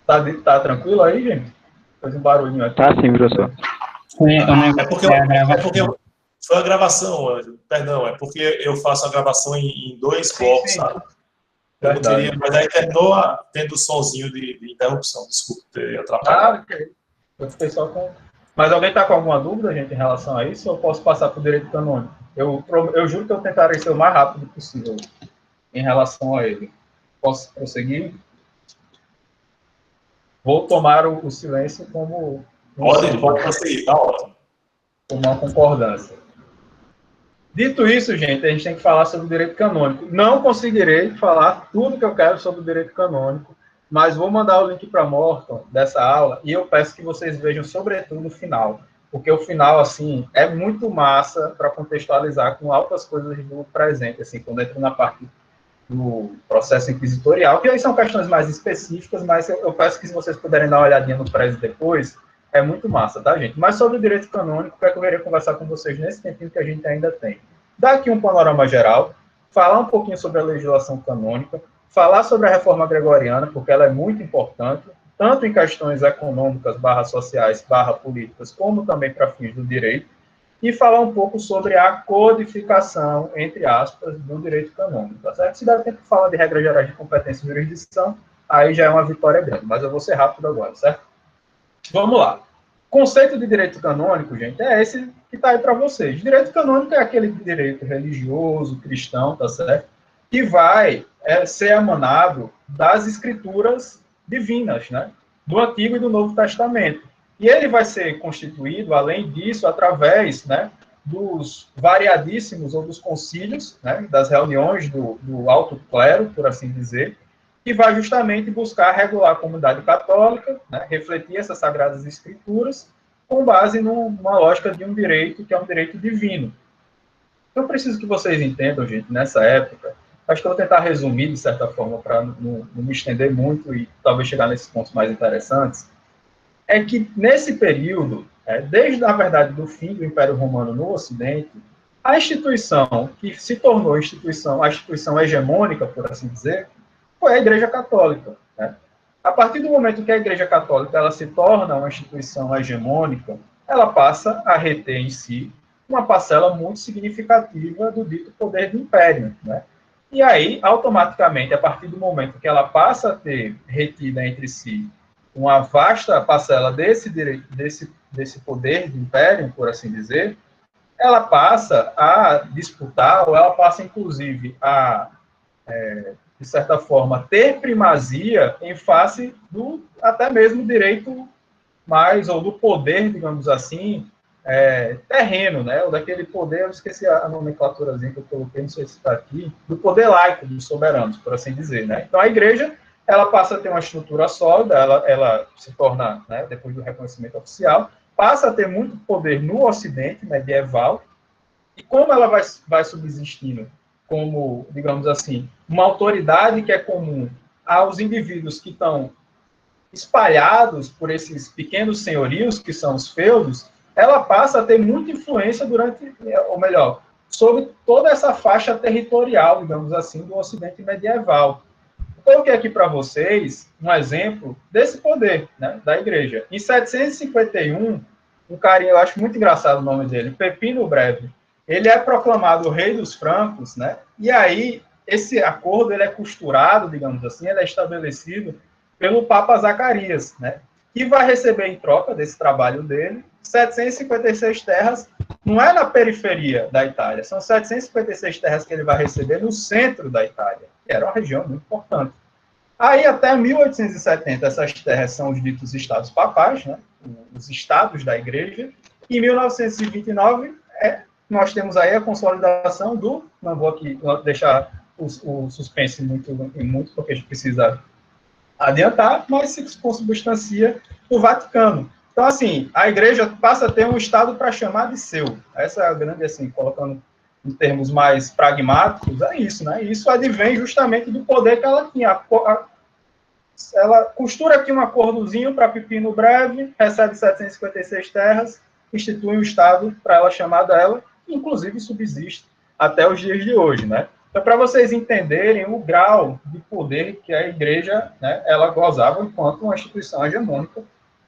Tá tranquilo aí, gente? Fez um barulhinho aqui. Tá sim, professor. É porque foi a gravação, Ângelo. Perdão, é porque eu faço a gravação em dois blocos, sim. sabe? Eu não queria, mas aí terminou tendo o sonzinho de interrupção. Desculpe ter atrapalhado. Ok. Eu fiquei só com... Mas alguém está com alguma dúvida, gente, em relação a isso? Ou eu posso passar para o direito canônico? Eu juro que eu tentarei ser o mais rápido possível em relação a ele. Posso prosseguir? Vou tomar o silêncio como... Pode prosseguir, tá ótimo. Uma concordância. Dito isso, gente, a gente tem que falar sobre o direito canônico. Não conseguirei falar tudo que eu quero sobre o direito canônico, mas vou mandar o link para a Morton dessa aula e eu peço que vocês vejam, sobretudo, o final, porque o final, assim, é muito massa para contextualizar com altas coisas do presente, assim, quando entra na parte do processo inquisitorial, que aí são questões mais específicas, mas eu peço que se vocês puderem dar uma olhadinha no preso depois, é muito massa, tá, gente? Mas sobre o direito canônico, que eu queria conversar com vocês nesse tempinho que a gente ainda tem. Dar aqui um panorama geral, falar um pouquinho sobre a legislação canônica, falar sobre a reforma gregoriana, porque ela é muito importante, tanto em questões econômicas, sociais, políticas, como também para fins do direito, e falar um pouco sobre a codificação, entre aspas, do direito canônico. Tá certo? Se dá tempo de falar de regras gerais de competência e jurisdição, aí já é uma vitória grande, mas eu vou ser rápido agora, certo? Vamos lá. O conceito de direito canônico, gente, é esse que está aí para vocês. Direito canônico é aquele direito religioso, cristão, tá certo? Que vai ser emanado das escrituras divinas, né? Do Antigo e do Novo Testamento. E ele vai ser constituído, além disso, através, né, dos variadíssimos ou dos concílios, né, das reuniões do alto clero, por assim dizer, que vai justamente buscar regular a comunidade católica, né, refletir essas sagradas escrituras, com base numa lógica de um direito que é um direito divino. Eu preciso que vocês entendam, gente, nessa época, acho que eu vou tentar resumir, de certa forma, para não me estender muito e talvez chegar nesses pontos mais interessantes, é que nesse período, desde, na verdade, do fim do Império Romano no Ocidente, a instituição que se tornou a instituição hegemônica, por assim dizer, foi a Igreja Católica. Né? A partir do momento que a Igreja Católica ela se torna uma instituição hegemônica, ela passa a reter em si uma parcela muito significativa do dito poder do Império. Né? E aí, automaticamente, a partir do momento que ela passa a ter retida entre si uma vasta parcela desse poder do Império, por assim dizer, ela passa a disputar, ou ela passa, inclusive, a de certa forma, ter primazia em face do até mesmo direito mais, ou do poder, digamos assim, terreno, né? Ou daquele poder, eu esqueci a nomenclaturazinha que eu coloquei, não sei se está aqui, do poder laico dos soberanos, por assim dizer, né? Então, a igreja, ela passa a ter uma estrutura sólida, ela se torna, né, depois do reconhecimento oficial, passa a ter muito poder no Ocidente medieval, e como ela vai subsistindo como, digamos assim, uma autoridade que é comum aos indivíduos que estão espalhados por esses pequenos senhorios, que são os feudos, ela passa a ter muita influência durante, ou melhor, sobre toda essa faixa territorial, digamos assim, do Ocidente medieval. Coloquei aqui para vocês um exemplo desse poder, né, da igreja. Em 751, um carinha, eu acho muito engraçado o nome dele, Pepino Breve, ele é proclamado o rei dos francos, né? E aí esse acordo ele é costurado, digamos assim, ele é estabelecido pelo Papa Zacarias, né? Que vai receber em troca desse trabalho dele 756 terras, não é na periferia da Itália, são 756 terras que ele vai receber no centro da Itália, que era uma região muito importante. Aí, até 1870, essas terras são os ditos estados papais, né? Os estados da igreja. Em 1929, nós temos aí a consolidação do, não vou aqui deixar o suspense muito, porque a gente precisa adiantar, mas se consubstancia o Vaticano. Então, assim, a igreja passa a ter um estado para chamar de seu. Essa é a grande, assim, colocando em termos mais pragmáticos, é isso, né? Isso advém justamente do poder que ela tinha. Ela costura aqui um acordozinho para Pepino Breve, recebe 756 terras, institui um estado para ela chamar dela, inclusive subsiste até os dias de hoje, né? Então, para vocês entenderem o grau de poder que a igreja, né, ela gozava enquanto uma instituição hegemônica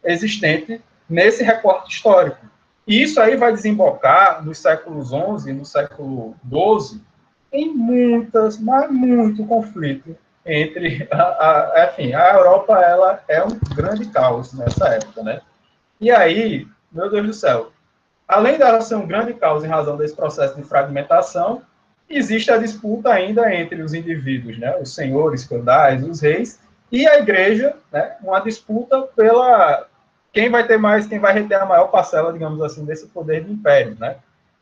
existente nesse recorte histórico. E isso aí vai desembocar nos séculos XI e no século XII em mas muito conflito entre enfim, a Europa, ela é um grande caos nessa época, né? E aí, meu Deus do céu, além dela ser um grande caos em razão desse processo de fragmentação, existe a disputa ainda entre os indivíduos, né, os senhores feudais, os reis, e a igreja, né, uma disputa pela quem vai ter mais, quem vai reter a maior parcela, digamos assim, desse poder de império, né?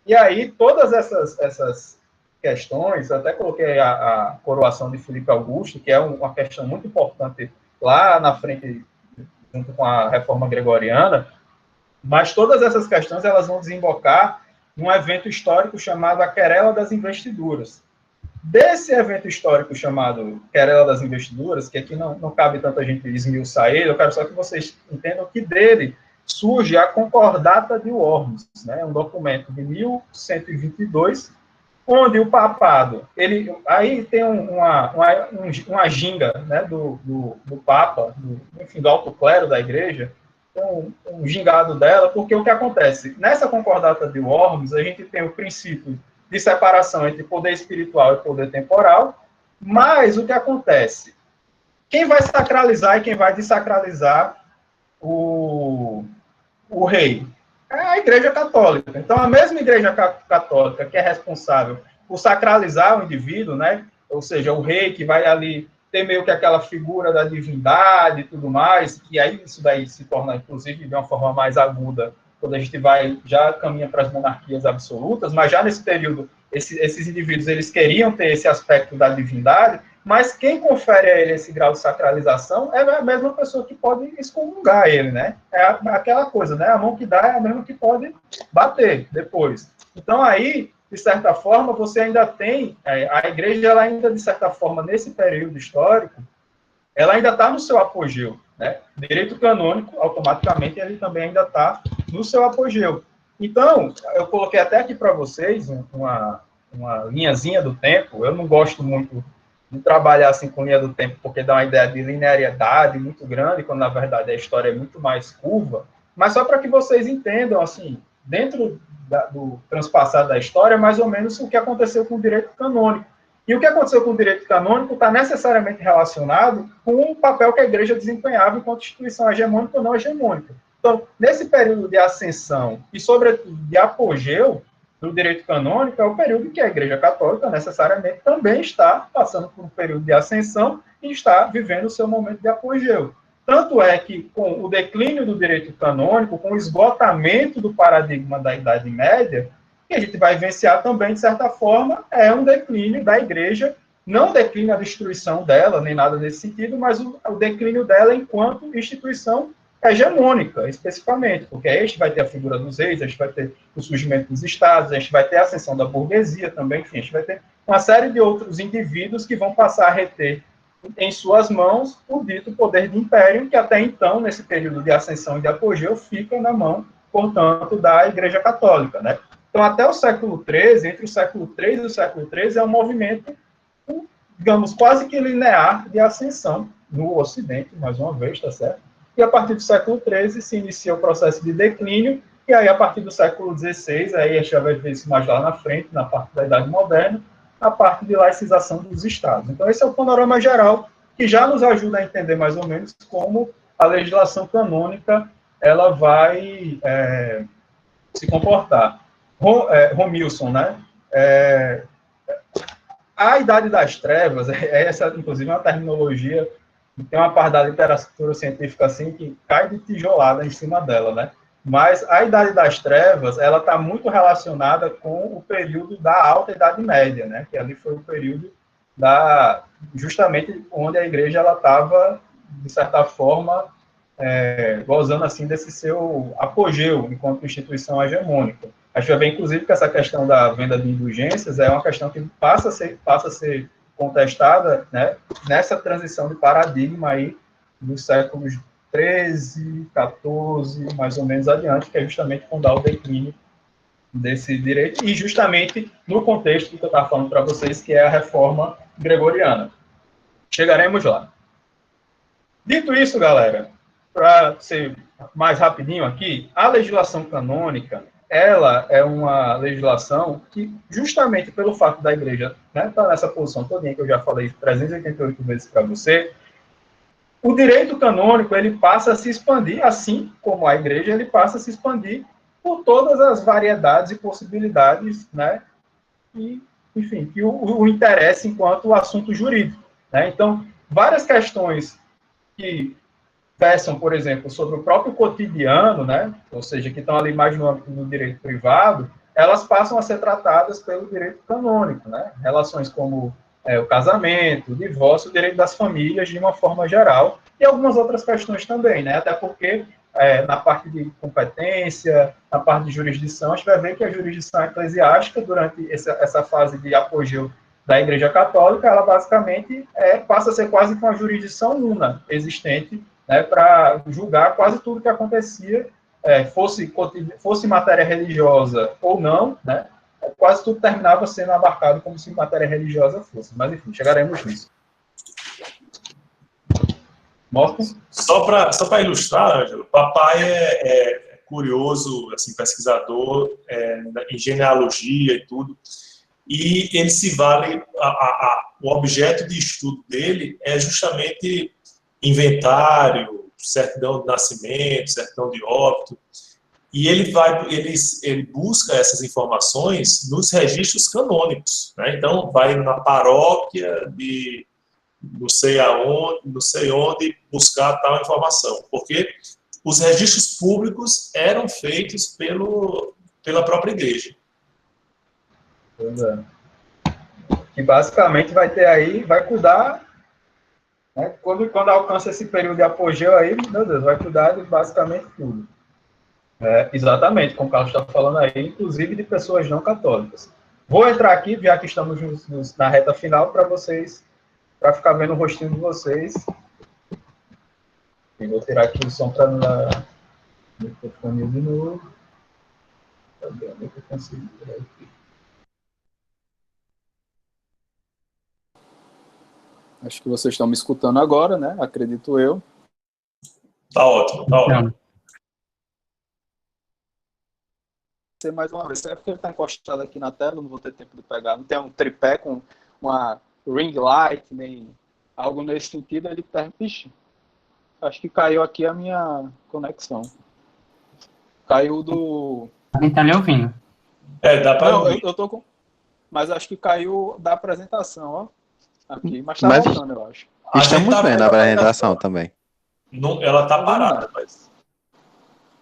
E aí todas essas questões, eu até coloquei a coroação de Filipe Augusto, que é uma questão muito importante lá na frente, junto com a reforma gregoriana, mas todas essas questões elas vão desembocar num evento histórico chamado a Querela das Investiduras. Desse evento histórico chamado Querela das Investiduras, que aqui não cabe tanta gente esmiuçar ele, eu quero só que vocês entendam que dele surge a Concordata de Worms, né, um documento de 1122, onde o papado, aí tem uma ginga, né, do Papa, enfim, do alto clero da igreja, um gingado dela, porque o que acontece? Nessa concordata de Worms, a gente tem o princípio de separação entre poder espiritual e poder temporal, mas o que acontece? Quem vai sacralizar e quem vai desacralizar o rei? É a Igreja Católica. Então, a mesma Igreja Católica que é responsável por sacralizar o indivíduo, né? Ou seja, o rei que vai ali ter meio que aquela figura da divindade e tudo mais, que aí isso daí se torna, inclusive, de uma forma mais aguda, quando a gente já caminha para as monarquias absolutas, mas já nesse período, esses indivíduos, eles queriam ter esse aspecto da divindade, mas quem confere a ele esse grau de sacralização é a mesma pessoa que pode excomungar ele, né? É aquela coisa, né? A mão que dá é a mesma que pode bater depois. Então, aí, de certa forma, você ainda tem, a igreja, ela ainda, de certa forma, nesse período histórico, ela ainda está no seu apogeu, né? O direito canônico, automaticamente, ele também ainda está no seu apogeu. Então, eu coloquei até aqui para vocês uma linhazinha do tempo. Eu não gosto muito de trabalhar assim com linha do tempo, porque dá uma ideia de linearidade muito grande, quando, na verdade, a história é muito mais curva. Mas só para que vocês entendam, assim, dentro do transpassado da história, mais ou menos o que aconteceu com o direito canônico. E o que aconteceu com o direito canônico está necessariamente relacionado com o papel que a igreja desempenhava enquanto instituição hegemônica ou não hegemônica. Então, nesse período de ascensão e, sobretudo, de apogeu do direito canônico, é o período que a Igreja Católica necessariamente também está passando por um período de ascensão e está vivendo o seu momento de apogeu. Tanto é que, com o declínio do direito canônico, com o esgotamento do paradigma da Idade Média, que a gente vai vivenciar também, de certa forma, é um declínio da Igreja, não declínio a destruição dela, nem nada nesse sentido, mas o declínio dela enquanto instituição hegemônica, especificamente, porque aí a gente vai ter a figura dos reis, a gente vai ter o surgimento dos estados, a gente vai ter a ascensão da burguesia também, enfim, a gente vai ter uma série de outros indivíduos que vão passar a reter em suas mãos o dito poder de império, que até então, nesse período de ascensão e de apogeu, fica na mão, portanto, da Igreja Católica, né? Então, até o século XIII, entre o século III e o século XIII, é um movimento, digamos, quase que linear de ascensão no Ocidente, mais uma vez, tá certo? E a partir do século XIII se inicia o processo de declínio, e aí a partir do século XVI, aí a gente já vai ver isso mais lá na frente, na parte da Idade Moderna, a parte de laicização dos estados. Então, esse é o panorama geral, que já nos ajuda a entender mais ou menos como a legislação canônica ela vai se comportar. Romilson, né? A Idade das Trevas, essa, inclusive, é uma terminologia, tem uma parte da literatura científica assim que cai de tijolada em cima dela, né? Mas a Idade das Trevas, ela está muito relacionada com o período da Alta Idade Média, né? Que ali foi o período justamente onde a Igreja ela estava, de certa forma, gozando assim desse seu apogeu enquanto instituição hegemônica. A gente vai ver, inclusive, que essa questão da venda de indulgências é uma questão que passa a ser contestada, né, nessa transição de paradigma aí dos séculos 13, 14, mais ou menos adiante, que é justamente quando há o declínio desse direito, e justamente no contexto que eu estava falando para vocês, que é a reforma gregoriana. Chegaremos lá. Dito isso, galera, para ser mais rapidinho aqui, a legislação canônica, ela é uma legislação que, justamente pelo fato da igreja estar nessa posição toda que eu já falei 388 vezes para você, o direito canônico ele passa a se expandir, assim como a igreja, ele passa a se expandir por todas as variedades e possibilidades, né? E, enfim, que o interessa enquanto assunto jurídico. Né? Então, várias questões que versam, por exemplo, sobre o próprio cotidiano, né? Ou seja, que estão ali mais no âmbito do direito privado, elas passam a ser tratadas pelo direito canônico, né? Relações como o casamento, o divórcio, o direito das famílias, de uma forma geral, e algumas outras questões também, né? Até porque na parte de competência, na parte de jurisdição, a gente vai ver que a jurisdição eclesiástica, durante essa fase de apogeu da Igreja Católica, ela basicamente passa a ser quase que uma jurisdição una existente, né, para julgar quase tudo que acontecia, fosse matéria religiosa ou não, né, quase tudo terminava sendo abarcado como se matéria religiosa fosse. Mas, enfim, chegaremos nisso. Morton? Só para ilustrar, Ângelo, papai é curioso, assim, pesquisador em genealogia e tudo, e ele se vale, o objeto de estudo dele é justamente inventário, certidão de nascimento, certidão de óbito, e ele busca essas informações nos registros canônicos, né? Então vai na paróquia de não sei onde buscar tal informação, porque os registros públicos eram feitos pela própria igreja. Que basicamente vai ter aí, vai cuidar, né? Quando alcança esse período de apogeu aí, meu Deus, vai cuidar de basicamente tudo. Exatamente, como o Carlos está falando aí, inclusive de pessoas não católicas. Vou entrar aqui, já que estamos na reta final, para ficar vendo o rostinho de vocês. E vou tirar aqui o som para não dar microfone de novo. Cadê onde eu consigo tirar aqui? Acho que vocês estão me escutando agora, né? Acredito eu. Tá ótimo, tá ótimo. Mais uma vez, é porque ele está encostado aqui na tela, não vou ter tempo de pegar. Não tem um tripé com uma ring light, nem algo nesse sentido. Ele pergunta, vixe, acho que caiu aqui a minha conexão. Caiu do... A gente tá lhe ouvindo. Dá para ouvir. Eu tô com... Mas acho que caiu da apresentação, ó. Aqui, mas tá voltando, eu acho. Estamos vendo a apresentação também. Não, ela tá parada, mas...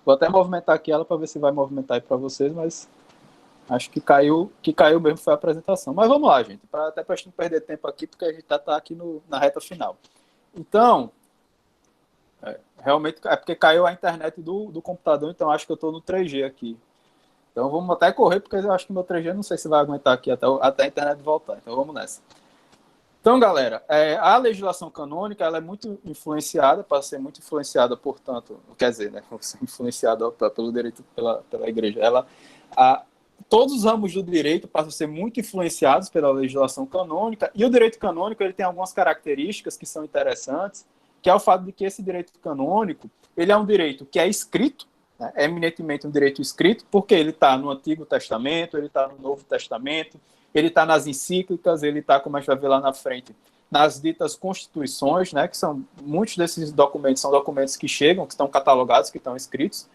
Vou até movimentar aqui ela para ver se vai movimentar aí para vocês, mas acho que caiu mesmo foi a apresentação. Mas vamos lá, gente, até para a gente não perder tempo aqui, porque a gente tá aqui na reta final. Então, realmente é porque caiu a internet do computador, então acho que eu estou no 3G aqui. Então vamos até correr, porque eu acho que meu 3G não sei se vai aguentar aqui até a internet voltar. Então vamos nessa. Então, galera, a legislação canônica ela é muito influenciada, para ser muito influenciada, portanto, quer dizer, né, influenciada pelo direito, pela igreja. Todos os ramos do direito passam a ser muito influenciados pela legislação canônica, e o direito canônico ele tem algumas características que são interessantes, que é o fato de que esse direito canônico ele é um direito que é escrito, né, é eminentemente um direito escrito, porque ele está no Antigo Testamento, ele está no Novo Testamento, ele está nas encíclicas, ele está, como a gente vai ver lá na frente, nas ditas constituições, né, que são muitos desses documentos, são documentos que chegam, que estão catalogados, que estão escritos.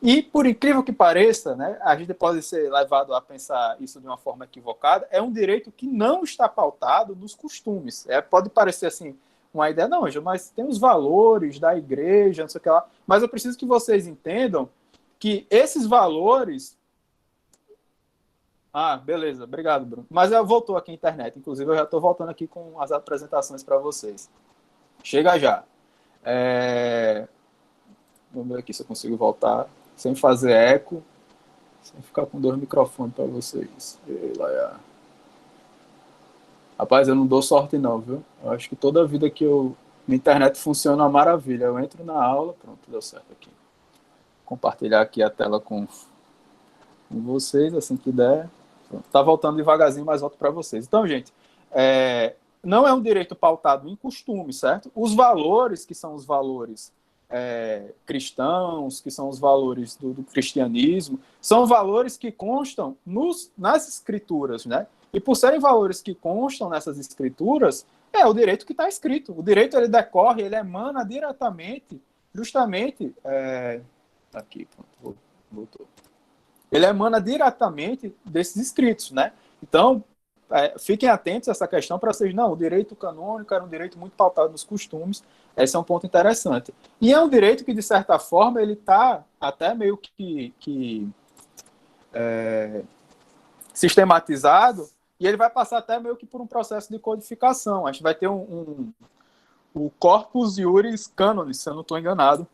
E, por incrível que pareça, né, a gente pode ser levado a pensar isso de uma forma equivocada, é um direito que não está pautado nos costumes. Pode parecer assim, uma ideia, não, mas tem os valores da igreja, não sei o que lá, mas eu preciso que vocês entendam que esses valores... beleza. Obrigado, Bruno. Mas voltou aqui a internet. Inclusive, eu já estou voltando aqui com as apresentações para vocês. Chega já. Vamos ver aqui se eu consigo voltar sem fazer eco, sem ficar com 2 microfones para vocês. Rapaz, eu não dou sorte não, viu? Eu acho que toda vida que minha internet funciona uma maravilha. Eu entro na aula, pronto, deu certo aqui. Vou compartilhar aqui a tela com com vocês, assim que der. Tá voltando devagarzinho, mas volto para vocês. Então, gente, não é um direito pautado em costume, certo? Os valores, que são os valores cristãos, que são os valores do cristianismo, são valores que constam nas escrituras, né? E por serem valores que constam nessas escrituras, é o direito que está escrito. O direito, ele decorre, ele emana diretamente, justamente... aqui, pronto, voltou. Ele emana diretamente desses escritos, né? Então, fiquem atentos a essa questão para vocês. Não, o direito canônico era um direito muito pautado nos costumes. Esse é um ponto interessante. E é um direito que, de certa forma, ele está até meio que sistematizado, e ele vai passar até meio que por um processo de codificação. A gente vai ter o Corpus Iuris Canonis, se eu não estou enganado,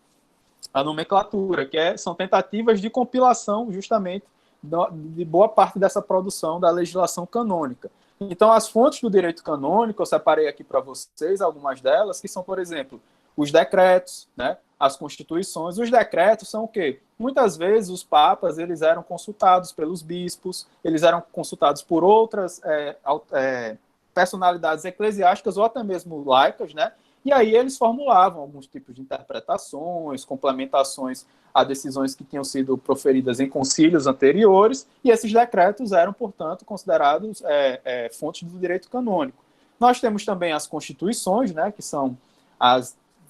a nomenclatura, que são tentativas de compilação, justamente, de boa parte dessa produção da legislação canônica. Então, as fontes do direito canônico, eu separei aqui para vocês algumas delas, que são, por exemplo, os decretos, né? As constituições. Os decretos são o quê? Muitas vezes os papas eles eram consultados pelos bispos, eles eram consultados por outras personalidades eclesiásticas ou até mesmo laicas, né? E aí eles formulavam alguns tipos de interpretações, complementações a decisões que tinham sido proferidas em concílios anteriores, e esses decretos eram, portanto, considerados fontes do direito canônico. Nós temos também as constituições, né, que são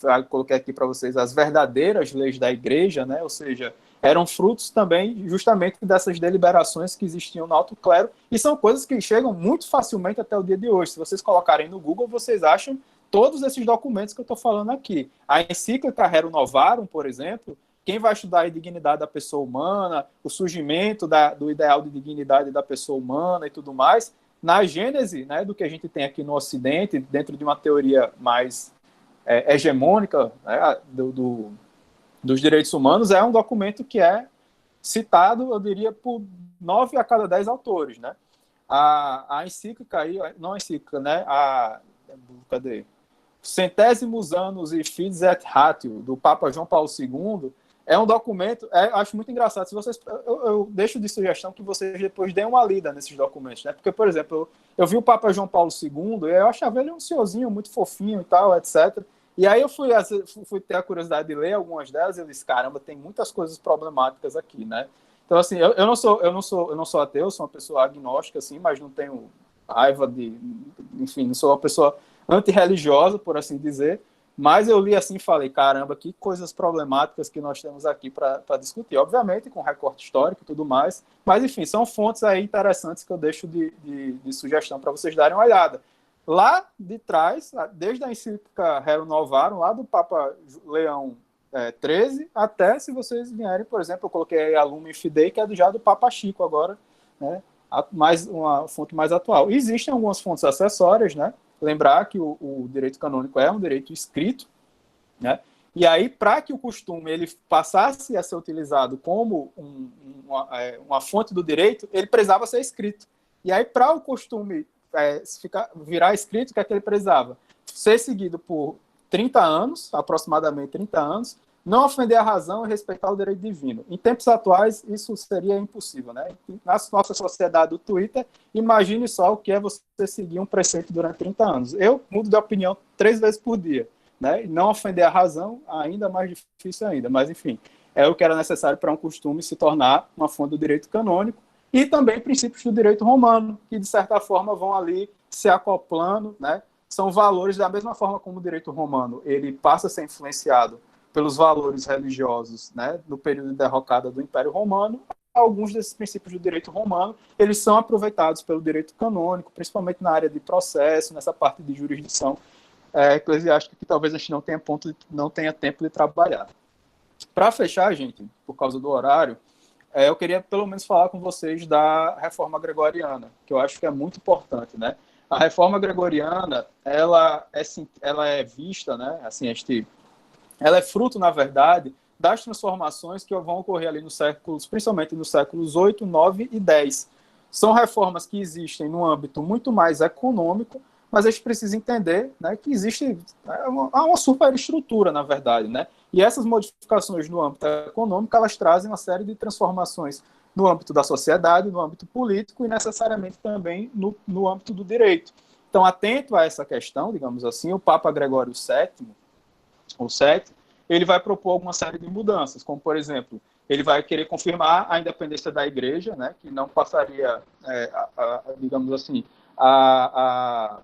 eu coloquei aqui para vocês, as verdadeiras leis da igreja, né, ou seja, eram frutos também justamente dessas deliberações que existiam no alto clero, e são coisas que chegam muito facilmente até o dia de hoje. Se vocês colocarem no Google, vocês acham todos esses documentos que eu estou falando aqui. A encíclica Rerum Novarum, por exemplo, quem vai estudar a dignidade da pessoa humana, o surgimento do ideal de dignidade da pessoa humana e tudo mais, na gênese, né, do que a gente tem aqui no Ocidente, dentro de uma teoria mais hegemônica, né, dos direitos humanos, é um documento que é citado, eu diria, por 9 a cada 10 autores. Né? A encíclica aí, não a encíclica, né, cadê? Centésimos Anos e Fides et Ratio, do Papa João Paulo II, é um documento, acho muito engraçado. Se vocês, eu deixo de sugestão que vocês depois deem uma lida nesses documentos, né? Porque, por exemplo, eu vi o Papa João Paulo II e eu achava ele um senhorzinho muito fofinho e tal, etc. E aí eu fui ter a curiosidade de ler algumas delas e eu disse, caramba, tem muitas coisas problemáticas aqui, né? Então, assim, eu não sou ateu, eu sou uma pessoa agnóstica, assim, mas não tenho raiva enfim, não sou uma pessoa antirreligiosa, por assim dizer. Mas eu li assim e falei, caramba, que coisas problemáticas que nós temos aqui para discutir. Obviamente, com recorte histórico e tudo mais. Mas, enfim, são fontes aí interessantes que eu deixo de sugestão para vocês darem uma olhada. Lá de trás, desde a encíclica Rerum Novarum, lá do Papa Leão XIII, até se vocês vierem, por exemplo, eu coloquei a Lumen Fidei, que é já do Papa Chico agora, né? Uma fonte mais atual. E existem algumas fontes acessórias, né? Lembrar que o direito canônico é um direito escrito, né? E aí, para que o costume ele passasse a ser utilizado como uma fonte do direito, ele precisava ser escrito. E aí, para o costume virar escrito, o que é que ele precisava? Ser seguido por 30 anos, aproximadamente 30 anos, não ofender a razão e respeitar o direito divino. Em tempos atuais, isso seria impossível, né? Na nossa sociedade do Twitter, imagine só o que é você seguir um preceito durante 30 anos. Eu mudo de opinião 3 vezes por dia, né? E não ofender a razão, ainda mais difícil ainda. Mas, enfim, é o que era necessário para um costume se tornar uma fonte do direito canônico e também princípios do direito romano, que, de certa forma, vão ali se acoplando, né? São valores, da mesma forma como o direito romano, ele passa a ser influenciado pelos valores religiosos, né, no período de derrocada do Império Romano. Alguns desses princípios do direito romano, eles são aproveitados pelo direito canônico, principalmente na área de processo, nessa parte de jurisdição eclesiástica, que talvez a gente não tenha tempo de trabalhar. Para fechar, gente, por causa do horário, eu queria pelo menos falar com vocês da Reforma Gregoriana, que eu acho que é muito importante, né? A Reforma Gregoriana, ela é vista, né, assim, ela é fruto, na verdade, das transformações que vão ocorrer ali principalmente nos séculos 8, 9 e 10. São reformas que existem no âmbito muito mais econômico, mas a gente precisa entender, né, que existe uma superestrutura, na verdade, né? E essas modificações no âmbito econômico, elas trazem uma série de transformações no âmbito da sociedade, no âmbito político e necessariamente também no âmbito do direito. Então, atento a essa questão, digamos assim, o Papa Gregório VII, ele vai propor alguma série de mudanças, como, por exemplo, ele vai querer confirmar a independência da Igreja, né, que não passaria, digamos assim, a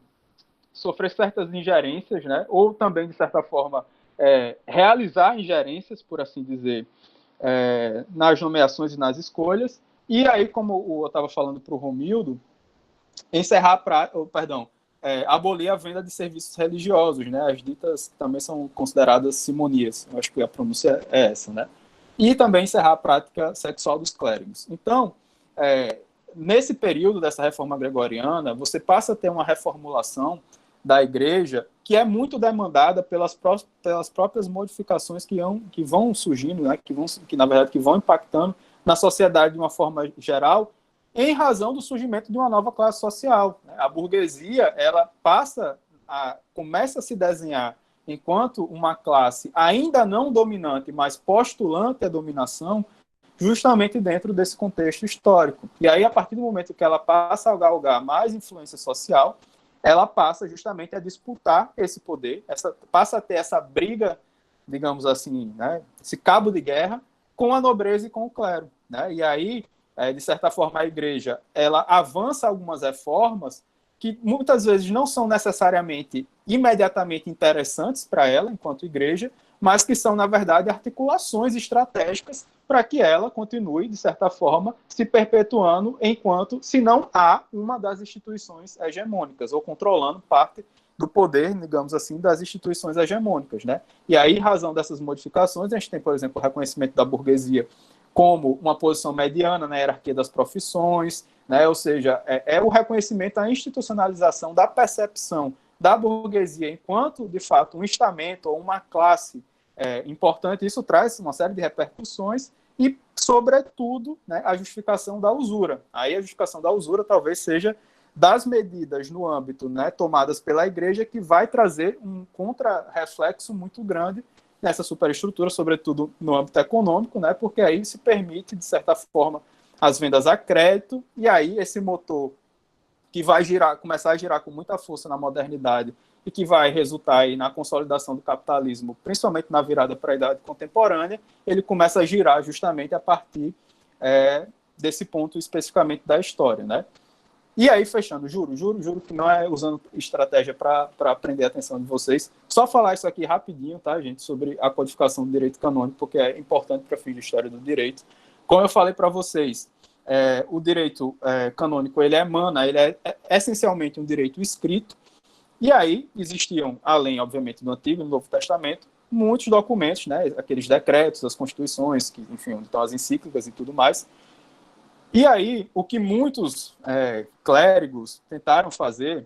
sofrer certas ingerências, né, ou também, de certa forma, realizar ingerências, por assim dizer, nas nomeações e nas escolhas. E aí, como eu estava falando para o Romildo, abolir a venda de serviços religiosos, né? As ditas também são consideradas simonias, eu acho que a pronúncia é essa, né? E também encerrar a prática sexual dos clérigos. Então, nesse período dessa reforma gregoriana, você passa a ter uma reformulação da igreja que é muito demandada pelas próprias modificações que vão surgindo, né? que na verdade vão impactando na sociedade de uma forma geral, em razão do surgimento de uma nova classe social. A burguesia, ela começa a se desenhar enquanto uma classe ainda não dominante, mas postulante à dominação, justamente dentro desse contexto histórico. E aí, a partir do momento que ela passa a galgar mais influência social, ela passa justamente a disputar esse poder, passa a ter essa briga, digamos assim, né, esse cabo de guerra com a nobreza e com o clero. Né? E aí, de certa forma, a igreja ela avança algumas reformas que muitas vezes não são necessariamente imediatamente interessantes para ela, enquanto igreja, mas que são, na verdade, articulações estratégicas para que ela continue, de certa forma, se perpetuando enquanto, se não há uma das instituições hegemônicas, ou controlando parte do poder, digamos assim, das instituições hegemônicas. Né? E aí, em razão dessas modificações, a gente tem, por exemplo, o reconhecimento da burguesia como uma posição mediana na hierarquia das profissões, né? Ou seja, o reconhecimento, a institucionalização da percepção da burguesia enquanto, de fato, um estamento ou uma classe importante. Isso traz uma série de repercussões e, sobretudo, né, a justificação da usura. Aí a justificação da usura talvez seja das medidas no âmbito, né, tomadas pela igreja, que vai trazer um contra-reflexo muito grande nessa superestrutura, sobretudo no âmbito econômico, né, porque aí se permite, de certa forma, as vendas a crédito, e aí esse motor que vai começar a girar com muita força na modernidade e que vai resultar aí na consolidação do capitalismo, principalmente na virada para a idade contemporânea, ele começa a girar justamente a partir desse ponto especificamente da história, né? E aí, fechando, juro que não é usando estratégia para prender a atenção de vocês, só falar isso aqui rapidinho, tá, gente, sobre a codificação do direito canônico, porque é importante para fins de história do direito. Como eu falei para vocês, o direito canônico, ele é essencialmente um direito escrito, e aí existiam, além, obviamente, do Antigo e do Novo Testamento, muitos documentos, né, aqueles decretos, as constituições, que, enfim, onde estão as encíclicas e tudo mais. E aí, o que muitos clérigos tentaram fazer,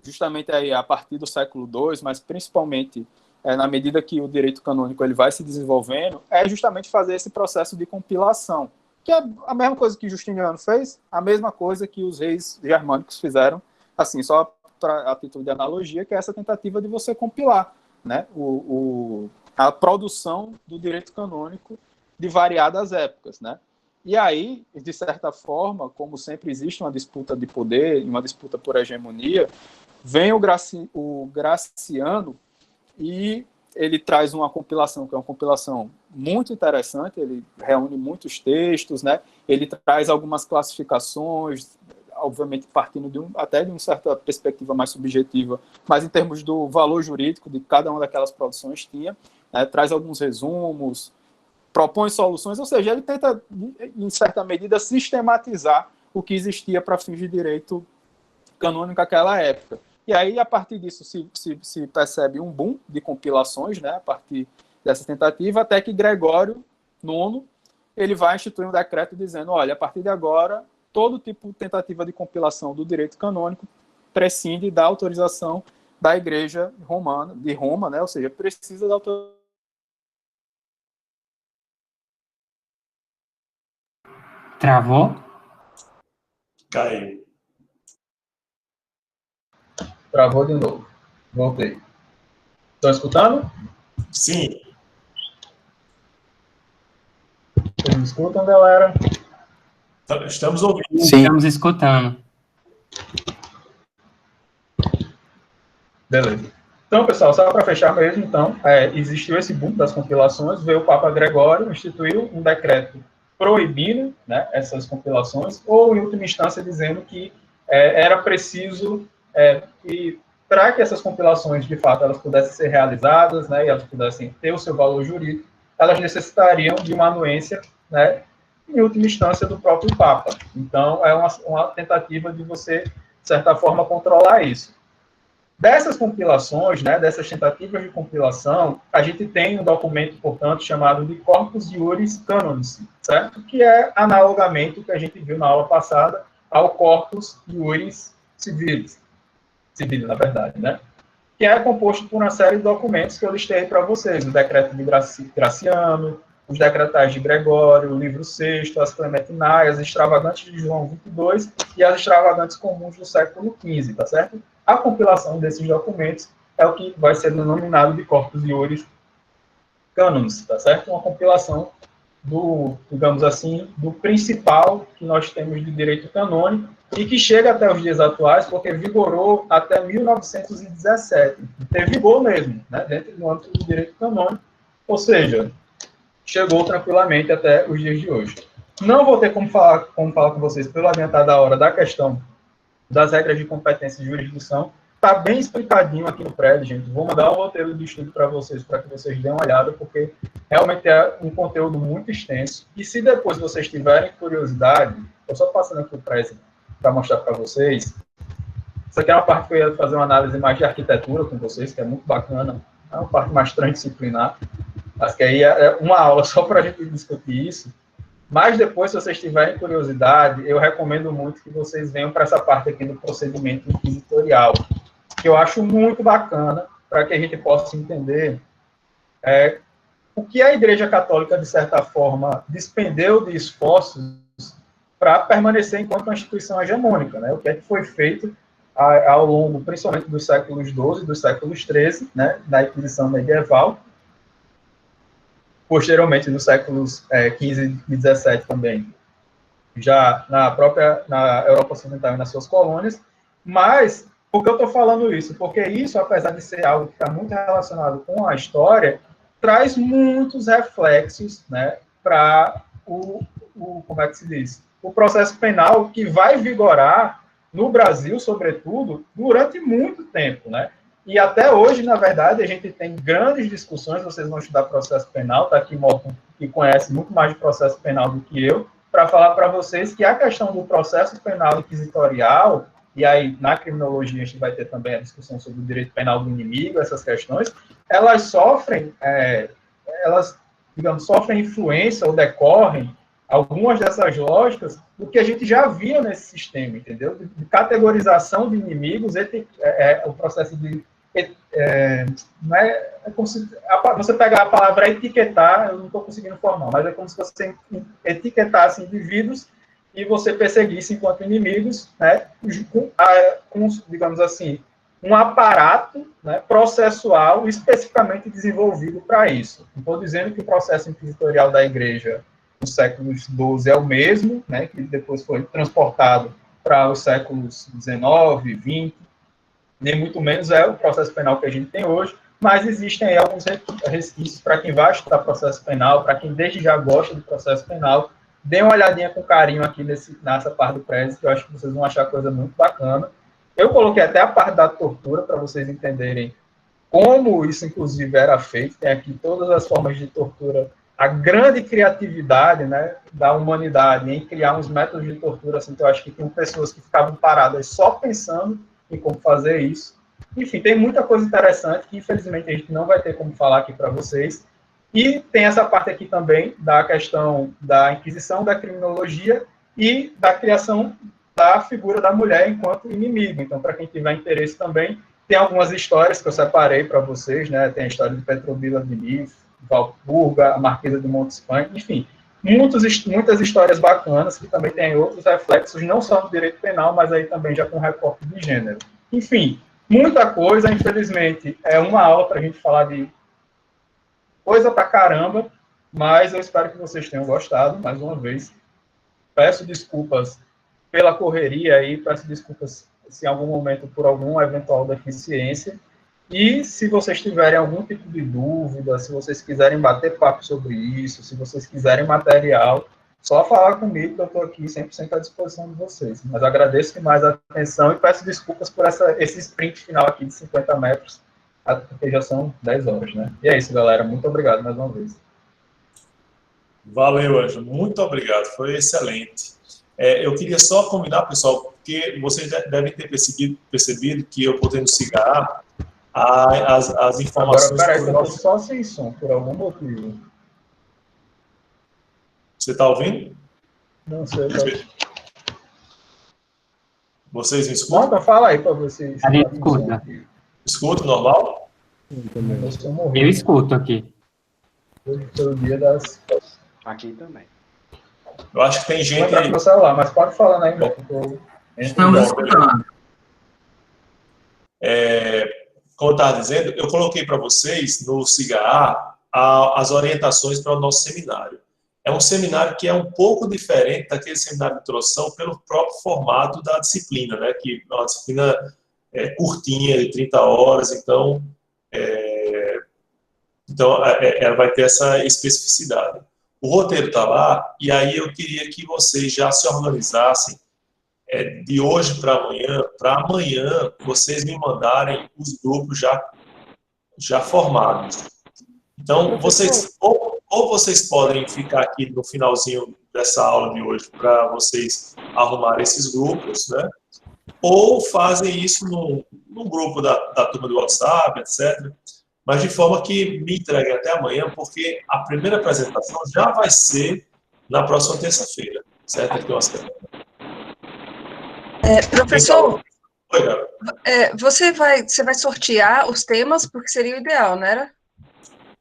justamente aí a partir do século II, mas principalmente na medida que o direito canônico ele vai se desenvolvendo, é justamente fazer esse processo de compilação, que é a mesma coisa que Justiniano fez, a mesma coisa que os reis germânicos fizeram, assim, só a título de analogia, que é essa tentativa de você compilar, né, a produção do direito canônico de variadas épocas, né? E aí, de certa forma, como sempre existe uma disputa de poder, uma disputa por hegemonia, vem o Graciano e ele traz uma compilação, que é uma compilação muito interessante, ele reúne muitos textos, né? Ele traz algumas classificações, obviamente partindo até de uma certa perspectiva mais subjetiva, mas em termos do valor jurídico de cada uma daquelas produções tinha, né? Traz alguns resumos, propõe soluções, ou seja, ele tenta, em certa medida, sistematizar o que existia para fins de direito canônico naquela época. E aí, a partir disso, se percebe um boom de compilações, né, a partir dessa tentativa, até que Gregório IX ele vai instituir um decreto dizendo, olha, a partir de agora, todo tipo de tentativa de compilação do direito canônico prescinde da autorização da Igreja Romana, de Roma, né, ou seja, precisa da autorização. Travou? Caiu. Travou de novo. Voltei. Estão escutando? Sim. Vocês me escutam, galera? Estamos ouvindo. Sim. Estamos escutando. Beleza. Então, pessoal, só para fechar mesmo, então, existiu esse boom das compilações, veio o Papa Gregório, instituiu um decreto proibindo, né, essas compilações, ou, em última instância, dizendo que era preciso, para que essas compilações, de fato, elas pudessem ser realizadas, né, e elas pudessem ter o seu valor jurídico, elas necessitariam de uma anuência, né, em última instância, do próprio Papa. Então, é uma tentativa de você, de certa forma, controlar isso. Dessas compilações, né, dessas tentativas de compilação, a gente tem um documento, portanto, chamado de Corpus Iuris Canonici, certo? Que é analogamente o que a gente viu na aula passada ao Corpus Iuris Civilis, na verdade, né? Que é composto por uma série de documentos que eu listei para vocês, o decreto de Graciano, os decretais de Gregório, o livro VI, as Clementinais, as extravagantes de João 22 e as extravagantes comuns do século XV, tá certo? A compilação desses documentos é o que vai ser denominado de Corpus Iuris Canonici, tá certo? Uma compilação do, digamos assim, do principal que nós temos de direito canônico e que chega até os dias atuais porque vigorou até 1917. Tem vigor mesmo, né, dentro do âmbito do direito canônico, ou seja, chegou tranquilamente até os dias de hoje. Não vou ter como falar com vocês, pelo adiantar da hora, da questão das regras de competência e jurisdição. Está bem explicadinho aqui no prédio, gente. Vou mandar o roteiro do estudo para vocês que vocês dêem uma olhada, porque realmente é um conteúdo muito extenso. E se depois vocês tiverem curiosidade, estou só passando aqui o prédio para mostrar para vocês. Isso aqui é uma parte que eu ia fazer uma análise mais de arquitetura com vocês, que é muito bacana. É uma parte mais transdisciplinar. Acho que aí é uma aula só para a gente discutir isso. Mas depois, se vocês tiverem curiosidade, eu recomendo muito que vocês venham para essa parte aqui do procedimento inquisitorial, que eu acho muito bacana, para que a gente possa entender o que a Igreja Católica, de certa forma, despendeu de esforços para permanecer enquanto uma instituição hegemônica, né? O que é que foi feito ao longo, principalmente dos séculos XII e dos séculos XIII, né, da Inquisição medieval, posteriormente nos séculos XV e XVII também, já na Europa Ocidental e nas suas colônias. Mas, por que eu estou falando isso? Porque isso, apesar de ser algo que está muito relacionado com a história, traz muitos reflexos, né, para como é que se diz? O processo penal que vai vigorar no Brasil, sobretudo, durante muito tempo, né? E até hoje, na verdade, a gente tem grandes discussões, vocês vão estudar processo penal, tá aqui Morton, que conhece muito mais de processo penal do que eu, para falar para vocês que a questão do processo penal inquisitorial, e aí na criminologia a gente vai ter também a discussão sobre o direito penal do inimigo, essas questões, elas sofrem, sofrem influência ou decorrem algumas dessas lógicas do que a gente já via nesse sistema, entendeu? De categorização de inimigos, o processo de você pegar a palavra etiquetar, eu não estou conseguindo formar, mas é como se você etiquetasse indivíduos e você perseguisse enquanto inimigos, né, com, digamos assim, um aparato, né, processual especificamente desenvolvido para isso. Não estou dizendo que o processo inquisitorial da Igreja dos séculos XII é o mesmo, né, que depois foi transportado para os séculos XIX, XX, nem muito menos é o processo penal que a gente tem hoje, mas existem aí alguns resquícios para quem vai estudar processo penal, para quem desde já gosta do processo penal, dê uma olhadinha com carinho aqui nessa parte do prédio, que eu acho que vocês vão achar coisa muito bacana. Eu coloquei até a parte da tortura, para vocês entenderem como isso, inclusive, era feito. Tem aqui todas as formas de tortura, a grande criatividade, né, da humanidade em criar uns métodos de tortura, assim, que eu acho que tem pessoas que ficavam paradas só pensando em como fazer isso. Enfim, tem muita coisa interessante que, infelizmente, a gente não vai ter como falar aqui para vocês. E tem essa parte aqui também da questão da Inquisição, da criminologia e da criação da figura da mulher enquanto inimigo. Então, para quem tiver interesse também, tem algumas histórias que eu separei para vocês, né? Tem a história de Petrobila de Nif, Valpurga, a Marquesa de Montespan, enfim, muitas histórias bacanas que também têm outros reflexos, não só no direito penal, mas aí também já com recorte de gênero. Enfim, muita coisa, infelizmente, é uma aula para a gente falar de coisa pra caramba, mas eu espero que vocês tenham gostado, mais uma vez. peço desculpas pela correria aí, peço desculpas se em algum momento por alguma eventual deficiência. E se vocês tiverem algum tipo de dúvida, se vocês quiserem bater papo sobre isso, se vocês quiserem material, só falar comigo que eu estou aqui 100% à disposição de vocês. Mas agradeço demais a atenção e peço desculpas por esse sprint final aqui de 50 metros, porque já são 10 horas, né? E é isso, galera. Muito obrigado mais uma vez. Valeu, Ângelo. Muito obrigado. Foi excelente. Eu queria só combinar, pessoal, porque vocês devem ter percebido que eu botei no cigarro as informações... Agora, peraí, eu estou só sem som, por algum motivo. Você está ouvindo? Não sei. Vocês me escutam? Não, então fala aí para vocês. A gente escuta. Escuta, normal? Eu escuto aqui. Pelo dia das... Aqui também. Eu acho que tem gente... Vou entrar no meu celular, mas pode falar aí, né? Estamos escutando. Como eu estava dizendo, eu coloquei para vocês no CIGA as orientações para o nosso seminário. É um seminário que é um pouco diferente daquele seminário de introdução pelo próprio formato da disciplina, né? Que é uma disciplina curtinha, de 30 horas, então ela vai ter essa especificidade. O roteiro está lá, e aí eu queria que vocês já se organizassem de hoje para amanhã vocês me mandarem os grupos já formados. Então, vocês ou vocês podem ficar aqui no finalzinho dessa aula de hoje para vocês arrumarem esses grupos, né? Ou fazem isso no grupo da turma do WhatsApp, etc. Mas de forma que me entreguem até amanhã, porque a primeira apresentação já vai ser na próxima terça-feira, certo? Aqui uma semana. Professor, Oi, Gabriel. você vai sortear os temas, porque seria o ideal, não era?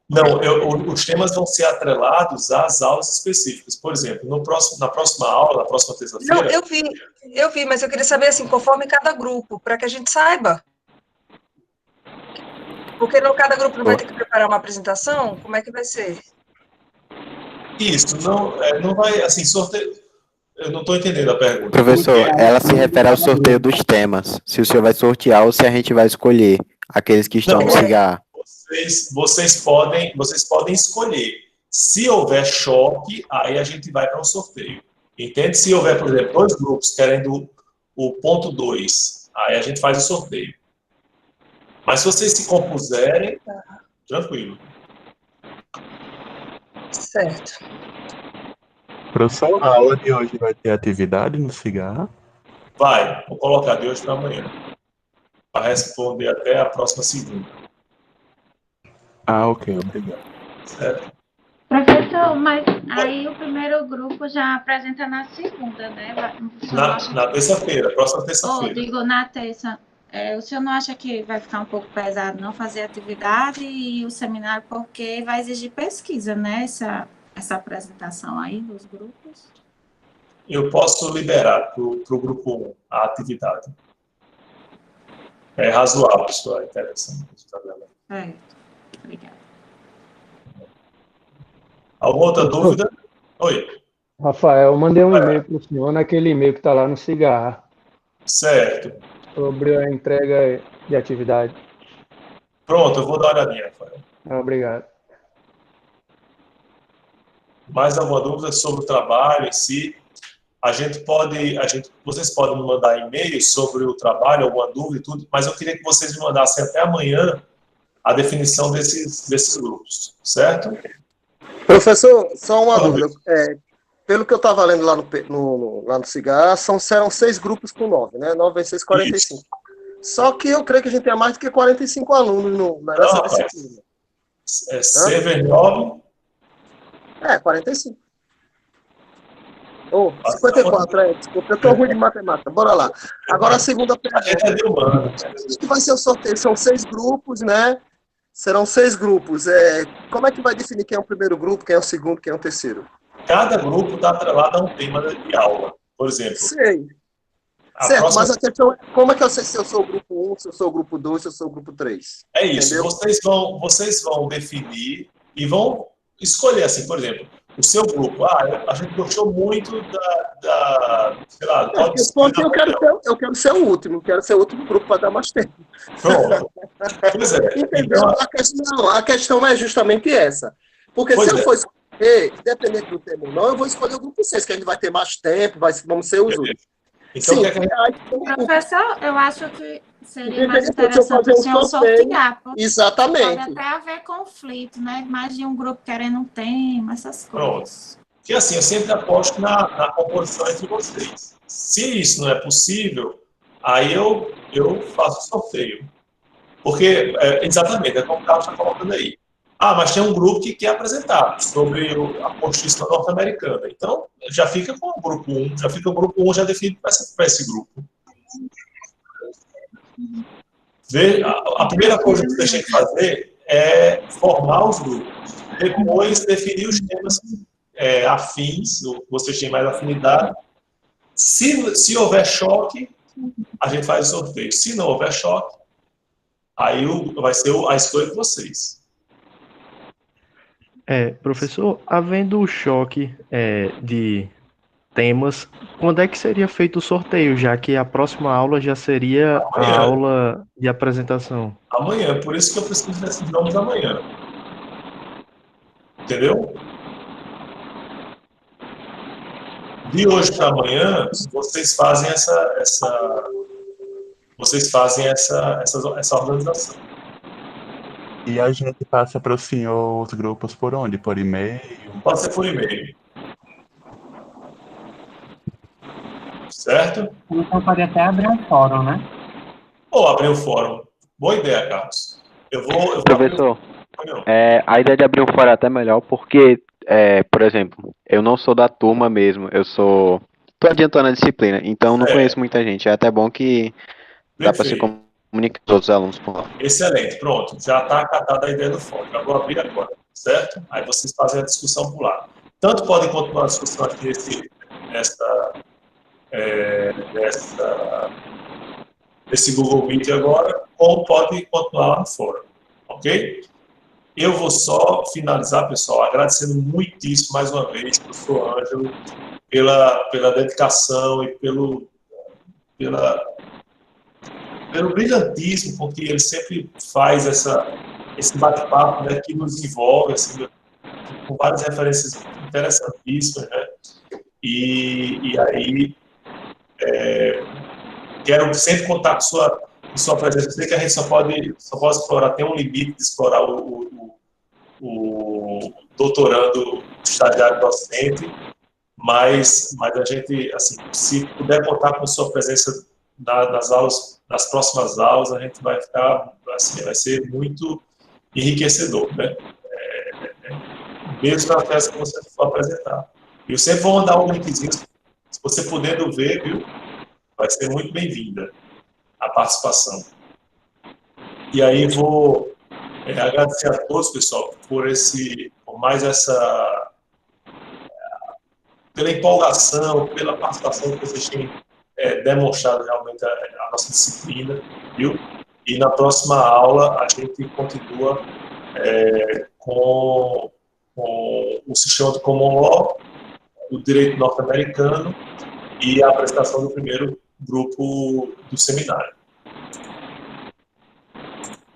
Não, os temas vão ser atrelados às aulas específicas. Por exemplo, na próxima aula, na próxima terça-feira... Não, eu vi, mas eu queria saber, assim, conforme cada grupo, para que a gente saiba. Porque cada grupo não vai ter que preparar uma apresentação? Como é que vai ser? Isso, não vai, assim, sorteio... Eu não estou entendendo a pergunta. Professor, ela se refere ao sorteio dos temas. Se o senhor vai sortear ou se a gente vai escolher aqueles que estão no CIGA. Vocês podem escolher. Se houver choque, aí a gente vai para um sorteio. Entende? Se houver, por exemplo, dois grupos querendo o ponto 2, aí a gente faz o sorteio. Mas se vocês se compuserem, tranquilo. Certo. Professor, a aula de hoje vai ter atividade no CIGA? Vai, vou colocar de hoje para amanhã. Para responder até a próxima segunda. Ah, ok, obrigado. Certo? Professor, mas aí o primeiro grupo já apresenta na segunda, né? Na terça-feira, próxima terça-feira. Digo, na terça. O senhor não acha que vai ficar um pouco pesado não fazer atividade e o seminário, porque vai exigir pesquisa, né? Essa apresentação aí dos grupos? Eu posso liberar para o grupo 1 a atividade. É razoável, pessoal, é interessante. Obrigada. Alguma outra dúvida? Oi. Rafael, eu mandei um e-mail para o senhor naquele e-mail que está lá no CIGA. Certo. Sobre a entrega de atividade. Pronto, eu vou dar uma olhadinha, Rafael. Obrigado. Mais alguma dúvida sobre o trabalho em si? Vocês podem me mandar e-mails sobre o trabalho, alguma dúvida e tudo, mas eu queria que vocês me mandassem até amanhã a definição desses grupos, certo? Professor, só uma dúvida. Pelo que eu estava lendo lá no CIGA, serão 6 grupos com 9, né? 9 vezes 6, 45. Isso. Só que eu creio que a gente tem mais do que 45 alunos nessa disciplina. C vezes 9? 45. 54, desculpa, eu estou ruim de matemática. Bora lá. Agora a segunda pergunta. Acho que vai ser o sorteio. São 6 grupos, né? Serão 6 grupos. Como é que vai definir quem é o primeiro grupo, quem é o segundo, quem é o terceiro? Cada grupo está atrelado a um tema de aula, por exemplo. Sei. Certo, mas a questão é, como é que eu sei se eu sou o grupo 1, se eu sou o grupo 2, se eu sou o grupo 3? É isso, entendeu? Vocês vão definir e vão escolher, assim, por exemplo, o seu grupo. A gente gostou muito sei lá, Responde, eu quero ser o último grupo para dar mais tempo. Pronto. Pois é. Entendeu? Então, a questão é justamente essa. Porque se eu for escolher, independente do tema ou não, eu vou escolher o grupo 6, que a gente vai ter mais tempo, vamos ser os últimos. Então, sim, professor, eu acho que seria mais interessante o senhor sortear. Exatamente. Pode até haver conflito, né? Mais de um grupo querendo um tema, essas coisas. Pronto. Porque assim, eu sempre aposto na composição entre vocês. Se isso não é possível, aí eu faço o sorteio. Porque, exatamente, é como o Carlos está colocando aí. Mas tem um grupo que quer apresentar sobre a Constituição norte-americana. Então, já fica com o grupo 1, já definido para esse grupo. A primeira coisa que vocês têm que fazer é formar os grupos. Depois, definir os temas afins, vocês têm mais afinidade. Se houver choque, a gente faz o sorteio. Se não houver choque, aí vai ser a escolha de vocês. Professor, havendo o choque de temas, quando é que seria feito o sorteio, já que a próxima aula já seria amanhã. A aula de apresentação? Amanhã, por isso que eu preciso desses nomes amanhã. Entendeu? De hoje para amanhã, vocês fazem essa organização. E a gente passa para o senhor os grupos por onde? Por e-mail? Pode ser por e-mail. Certo? Então pode até abrir um fórum, né? Ou abrir um fórum. Boa ideia, Carlos. Eu vou Professor, a ideia de abrir um fórum é até melhor porque, por exemplo, eu não sou da turma mesmo, tô adiantando a disciplina, então não conheço muita gente. É até bom que dá para se comunicar com os outros alunos por lá. Excelente, pronto. Já está acatada a ideia do fórum. Já vou abrir agora, certo? Aí vocês fazem a discussão por lá. Tanto podem continuar a discussão aqui nesse Google Meet agora, ou pode continuar lá no fórum, ok? Eu vou só finalizar, pessoal, agradecendo muitíssimo mais uma vez ao professor Ângelo pela dedicação e pelo brilhantismo com que ele sempre faz esse bate-papo, né, que nos envolve, assim, com várias referências interessantíssimas, né? E aí quero sempre contar com sua presença. Eu sei que a gente só pode explorar, tem um limite de explorar o doutorando estagiário docente, mas a gente, assim, se puder contar com sua presença nas aulas, nas próximas aulas, a gente vai ficar, assim, vai ser muito enriquecedor, né? Mesmo na peça que você for apresentar. Eu sempre vou mandar um linkzinho, se você podendo ver, viu? Vai ser muito bem-vinda a participação. E aí vou agradecer a todos, pessoal, pela empolgação, pela participação que vocês têm demonstrado realmente a nossa disciplina, viu? E na próxima aula a gente continua com o sistema do Common Law, o direito norte-americano e a apresentação do primeiro grupo do seminário.